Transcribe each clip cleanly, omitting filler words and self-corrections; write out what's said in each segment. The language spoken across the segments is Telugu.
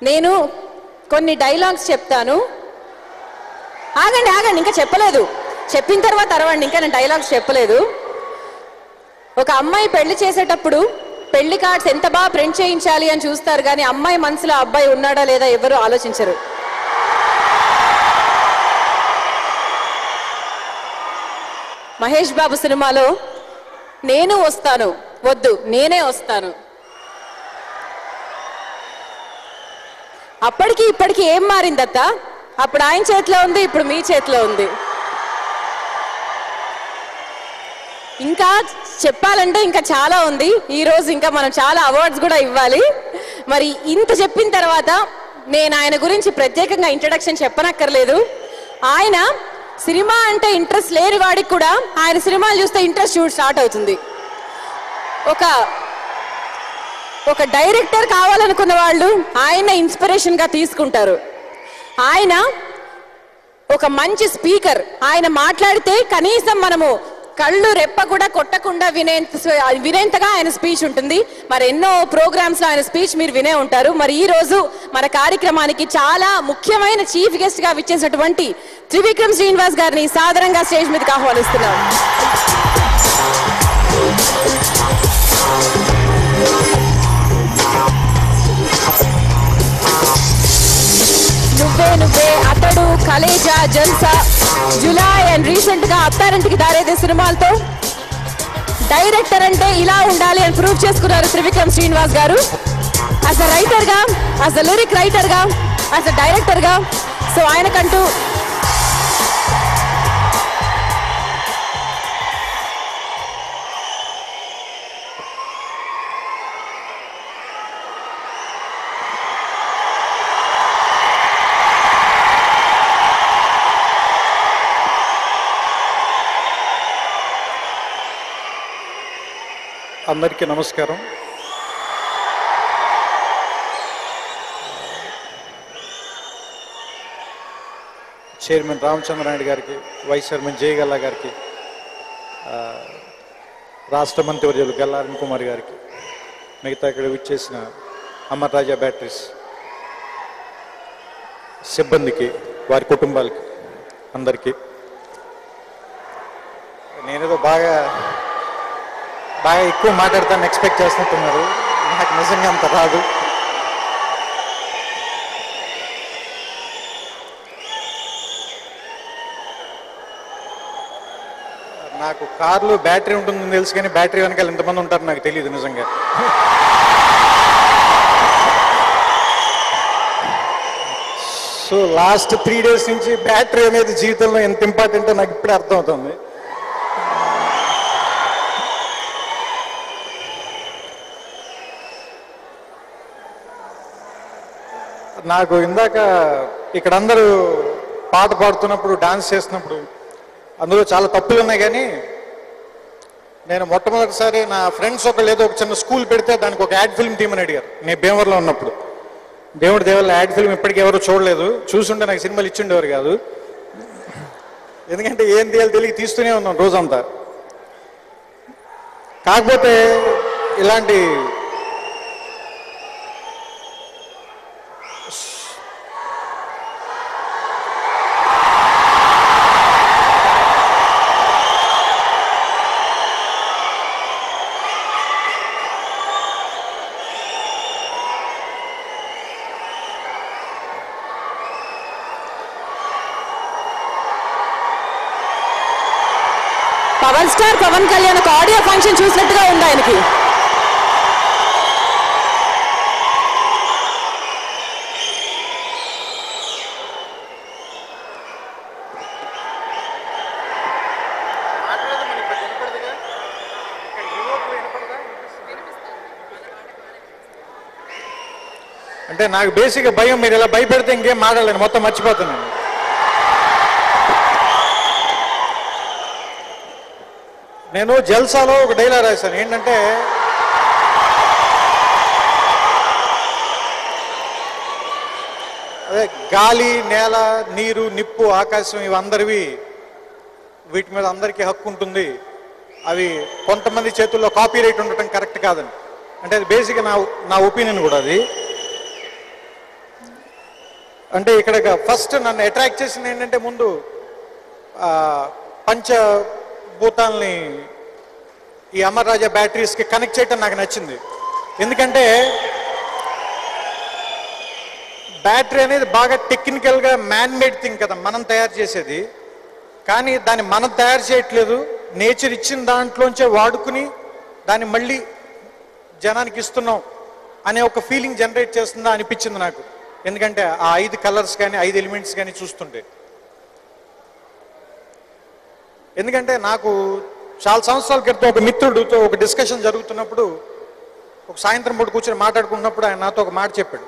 నేను కొన్ని డైలాగ్స్ చెప్తాను. ఆగండి ఆగండి, ఇంకా చెప్పలేదు. చెప్పిన తర్వాత అరవండి, ఇంకా నేను డైలాగ్స్ చెప్పలేదు. ఒక అమ్మాయి పెళ్లి చేసేటప్పుడు పెళ్లి కార్డ్స్ ఎంత బాగా ప్రింట్ చేయించాలి అని చూస్తారు, కానీ అమ్మాయి మనసులో అబ్బాయి ఉన్నాడా లేదా ఎవరు ఆలోచించరు. మహేష్ బాబు సినిమాలో నేను వస్తాను, వద్దు నేనే వస్తాను. అప్పటికి ఇప్పటికి ఏం మారిందత్త? అప్పుడు ఆయన చేతిలో ఉంది, ఇప్పుడు మీ చేతిలో ఉంది. ఇంకా చెప్పాలంటే ఇంకా చాలా ఉంది. ఈరోజు ఇంకా మనం చాలా అవార్డ్స్ కూడా ఇవ్వాలి. మరి ఇంత చెప్పిన తర్వాత నేను ఆయన గురించి ప్రత్యేకంగా ఇంట్రడక్షన్ చెప్పనక్కర్లేదు. ఆయన సినిమా అంటే ఇంట్రెస్ట్ లేని వాడికి కూడా ఆయన సినిమాలు చూస్తే ఇంట్రెస్ట్ స్టార్ట్ అవుతుంది. ఒక డైరెక్టర్ కావాలనుకున్న వాళ్ళు ఆయన ఇన్స్పిరేషన్గా తీసుకుంటారు. ఆయన ఒక మంచి స్పీకర్. ఆయన మాట్లాడితే కనీసం మనము కళ్ళు రెప్ప కూడా కొట్టకుండా వినేంతగా ఆయన స్పీచ్ ఉంటుంది. మరి ఎన్నో ప్రోగ్రామ్స్లో ఆయన స్పీచ్ మీరు వినే ఉంటారు. మరి ఈ రోజు మన కార్యక్రమానికి చాలా ముఖ్యమైన చీఫ్ గెస్ట్గా విచ్చేసినటువంటి త్రివిక్రమ్ శ్రీనివాస్ గారిని సాదరంగా స్టేజ్ మీదకి ఆహ్వానిస్తున్నాం. నువ్వే నువ్వే, అతడు, కలేజా, జల్సా, జులై అండ్ రీసెంట్ గా అత్తారింటికి దారేదే సినిమాలతో డైరెక్టర్ అంటే ఇలా ఉండాలి అని ప్రూవ్ చేసుకున్నారు త్రివిక్రమ్ శ్రీనివాస్ గారు. యాజ్ అ రైటర్ గా, యాజ్ అ లిరిక్ రైటర్ గా, యాజ్ అ డైరెక్టర్ గా. సో ఆయనకంటూ అందరికీ నమస్కారం. చైర్మన్ రామచంద్రనాయుడు గారికి, వైస్ చైర్మన్ జయగల్లా గారికి, రాష్ట్ర మంత్రివర్యులు గల్లా అరుణ్ కుమార్ గారికి, మిగతా ఇక్కడ విచ్చేసిన అమర్ రాజా బ్యాటరీస్ సిబ్బందికి, వారి కుటుంబాలకి, అందరికీ నేనేదో బాగా ఎక్కువ మాట్లాడతాను ఎక్స్పెక్ట్ చేస్తున్నట్టున్నారు. నాకు నిజంగా అంత రాదు. నాకు కార్లు బ్యాటరీ ఉంటుందని తెలుసు, కానీ బ్యాటరీ వెనకాల ఎంతమంది ఉంటారు నాకు తెలియదు నిజంగా. సో లాస్ట్ 3 days నుంచి బ్యాటరీ అనేది జీవితంలో ఎంత ఇంపార్టెంటో నాకు ఇప్పుడే అర్థమవుతుంది. నాకు ఇందాక ఇక్కడ అందరూ పాట పాడుతున్నప్పుడు, డాన్స్ చేస్తున్నప్పుడు అందులో చాలా తప్పులు ఉన్నాయి. కానీ నేను మొట్టమొదటిసారి నా ఫ్రెండ్స్ ఏదో ఒక చిన్న స్కూల్ పెడితే దానికి ఒక యాడ్ ఫిల్మ్ తీయమని అడిగారు. నేను భీమవరంలో ఉన్నప్పుడు. దేవుడి దేవల్ల యాడ్ ఫిల్మ్ ఇప్పటికీ ఎవరు చూడలేదు. చూసుంటే నాకు సినిమాలు ఇచ్చిండేవారు కాదు. ఎందుకంటే ఏం తీయాలి తెలియక తీస్తూనే ఉన్నాం రోజంతా. కాకపోతే ఇలాంటి పవన్ స్టార్ పవన్ కళ్యాణ్ ఒక ఆడియో ఫంక్షన్ చూసినట్టుగా ఉంది ఆయనకి. అంటే నాకు బేసిక్గా భయం. మీరు ఇలా భయపెడితే ఇంకేం మాట్లాడలేను, మొత్తం మర్చిపోతున్నాను. నేను జల్సాలో ఒక డైలాగ్ రాశాను. ఏంటంటే అదే గాలి, నేల, నీరు, నిప్పు, ఆకాశం ఇవందరివి, వీటి మీద అందరికీ హక్కు ఉంటుంది. అవి కొంతమంది చేతుల్లో కాపీ రైట్ ఉండటం కరెక్ట్ కాదని. అంటే అది బేసిక్గా నా ఒపీనియన్ కూడా. అది అంటే ఇక్కడ ఫస్ట్ నన్ను అట్రాక్ట్ చేసింది ఏంటంటే ముందు పంచభూతాల్ని ఈ అమర్ రాజా బ్యాటరీస్కి కనెక్ట్ చేయటం నాకు నచ్చింది. ఎందుకంటే బ్యాటరీ అనేది బాగా టెక్నికల్గా మ్యాన్ మేడ్ థింగ్ కదా, మనం తయారు చేసేది. కానీ దాన్ని మనం తయారు చేయట్లేదు, నేచర్ ఇచ్చిన దాంట్లోంచే వాడుకుని దాన్ని మళ్ళీ జనానికి ఇస్తున్నాం అనే ఒక ఫీలింగ్ జనరేట్ చేస్తుందా అనిపించింది నాకు. ఎందుకంటే ఆ 5 కలర్స్ కానీ 5 ఎలిమెంట్స్ కానీ చూస్తుంటే. ఎందుకంటే నాకు చాలా సంవత్సరాల క్రితం ఒక మిత్రుడితో ఒక డిస్కషన్ జరుగుతున్నప్పుడు, ఒక సాయంత్రం పూట కూర్చొని మాట్లాడుకున్నప్పుడు ఆయన నాతో ఒక మాట చెప్పాడు.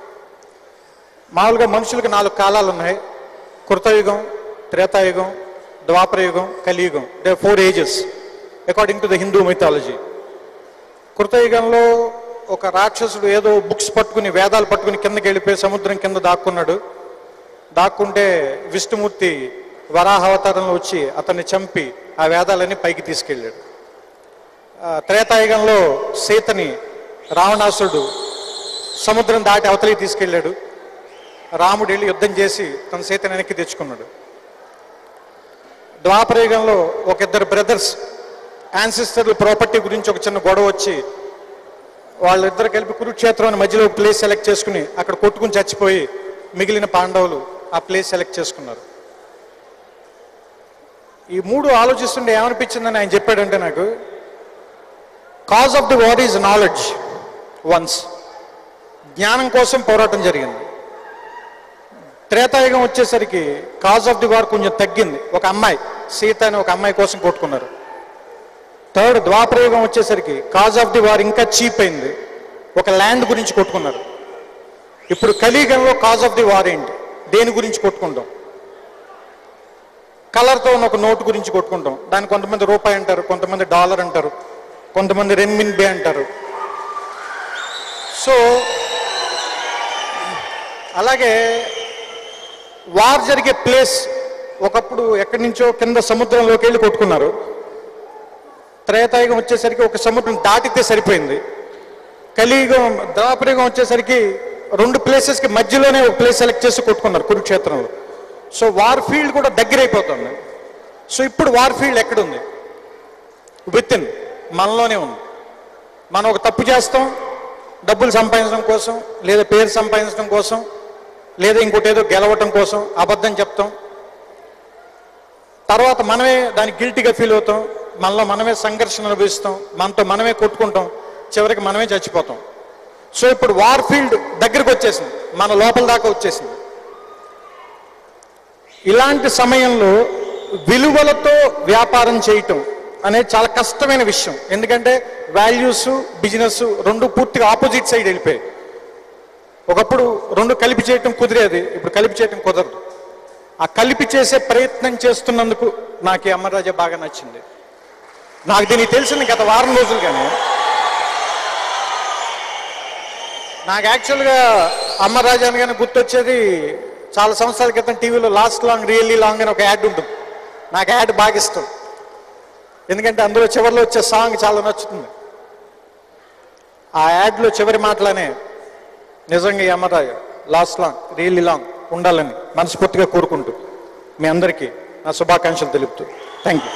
మామూలుగా మనుషులకు 4 కాలాలు ఉన్నాయి: కృతయుగం, త్రేతాయుగం, ద్వాపరయుగం, కలియుగం. They 4 ages according to the Hindu mythology. కృతయుగంలో ఒక రాక్షసుడు ఏదో బుక్స్ పట్టుకుని, వేదాలు పట్టుకుని కిందకి వెళ్ళిపోయి సముద్రం కింద దాక్కున్నాడు. దాక్కుంటే విష్ణుమూర్తి వరాహ అవతారంలో వచ్చి అతన్ని చంపి ఆ వేదాలన్నీ పైకి తీసుకెళ్ళాడు. త్రేతాయుగంలో సీతని రావణాసురుడు సముద్రం దాటి అవతలికి తీసుకెళ్ళాడు. రాముడు వెళ్ళి యుద్ధం చేసి తన సీతని వెనక్కి తెచ్చుకున్నాడు. ద్వాపరయుగంలో ఒక 2 బ్రదర్స్ యాన్సిస్టర్ల ప్రాపర్టీ గురించి ఒక చిన్న గొడవ వచ్చి వాళ్ళిద్దరు కలిపి కురుక్షేత్రం మధ్యలో ప్లేస్ సెలెక్ట్ చేసుకుని అక్కడ కొట్టుకుని చచ్చిపోయి మిగిలిన పాండవులు ఆ ప్లేస్ సెలెక్ట్ చేసుకున్నారు. ఈ 3 ఆలోచిస్తుంటే ఏమనిపించిందని ఆయన చెప్పాడంటే, నాకు cause of the war is knowledge once. జ్ఞానం కోసం పోరాటం జరిగింది. త్రేతాయుగం వచ్చేసరికి కాజ్ ఆఫ్ ది వార్ కొంచెం తగ్గింది. ఒక అమ్మాయి, సీత అని ఒక అమ్మాయి కోసం కొట్టుకున్నారు. థర్డ్ ద్వాపరయుగం వచ్చేసరికి కాజ్ ఆఫ్ ది వార్ ఇంకా చీప్ అయింది. ఒక ల్యాండ్ గురించి కొట్టుకున్నారు. ఇప్పుడు కలియుగంలో కాజ్ ఆఫ్ ది వార్ ఏంటి? దేని గురించి కొట్టుకుంటాం? కలర్తో ఉన్న ఒక నోటు గురించి కొట్టుకుంటాం. దాన్ని కొంతమంది రూపాయి అంటారు, కొంతమంది డాలర్ అంటారు, కొంతమంది రెన్మిన్బే అంటారు. సో అలాగే వార్ జరిగే ప్లేస్ ఒకప్పుడు ఎక్కడి నుంచో కింద సముద్రంలోకి వెళ్ళి కొట్టుకున్నారు. త్రేతాయుగం వచ్చేసరికి ఒక సముద్రం దాటితే సరిపోయింది. కలియుగం, ద్వాపరయుగం వచ్చేసరికి 2 ప్లేసెస్కి మధ్యలోనే ఒక ప్లేస్ సెలెక్ట్ చేసి కొట్టుకున్నారు కురుక్షేత్రంలో. సో వార్ ఫీల్డ్ కూడా దగ్గర అయిపోతుంది. సో ఇప్పుడు వార్ ఫీల్డ్ ఎక్కడుంది? విత్ ఇన్ మనలోనే ఉంది. మనం ఒక తప్పు చేస్తాం, డబ్బులు సంపాదించడం కోసం, లేదా పేరు సంపాదించడం కోసం, లేదా ఇంకోటి ఏదో గెలవటం కోసం అబద్ధం చెప్తాం. తర్వాత మనమే దానికి గిల్టీగా ఫీల్ అవుతాం, మనలో మనమే సంఘర్షణ అనుభవిస్తాం, మనతో మనమే కొట్టుకుంటాం, చివరికి మనమే చచ్చిపోతాం. సో ఇప్పుడు వార్ ఫీల్డ్ దగ్గరికి వచ్చేసింది, మన లోపల దాకా వచ్చేసింది. ఇలాంటి సమయంలో విలువలతో వ్యాపారం చేయటం అనేది చాలా కష్టమైన విషయం. ఎందుకంటే వాల్యూస్, బిజినెస్ 2 పూర్తిగా ఆపోజిట్ సైడ్ వెళ్ళిపోయాయి. ఒకప్పుడు 2 కలిపి చేయటం కుదిరేది, ఇప్పుడు కలిపి చేయటం కుదరదు. ఆ కలిపి చేసే ప్రయత్నం చేస్తున్నందుకు నాకు ఈ అమర్ రాజా బాగా నచ్చింది. నాకు దీనికి తెలిసింది గత వారం రోజులుగానే. నాకు యాక్చువల్గా అమర్ రాజా అనగానే గుర్తొచ్చేది, చాలా సంవత్సరాల క్రితం టీవీలో లాస్ట్ లాంగ్ రియల్లీ లాంగ్ అని ఒక యాడ్ ఉంటుంది. నాకు యాడ్ బాగా ఇష్టం, ఎందుకంటే అందులో చివరిలో వచ్చే సాంగ్ చాలా నచ్చుతుంది. ఆ యాడ్లో చివరి మాటలనే నిజంగా ఈ అమర్ రాజా లాస్ట్ లాంగ్ రియల్లీ లాంగ్ ఉండాలని మనస్ఫూర్తిగా కోరుకుంటూ మీ అందరికీ నా శుభాకాంక్షలు తెలుపుతూ థ్యాంక్ యూ.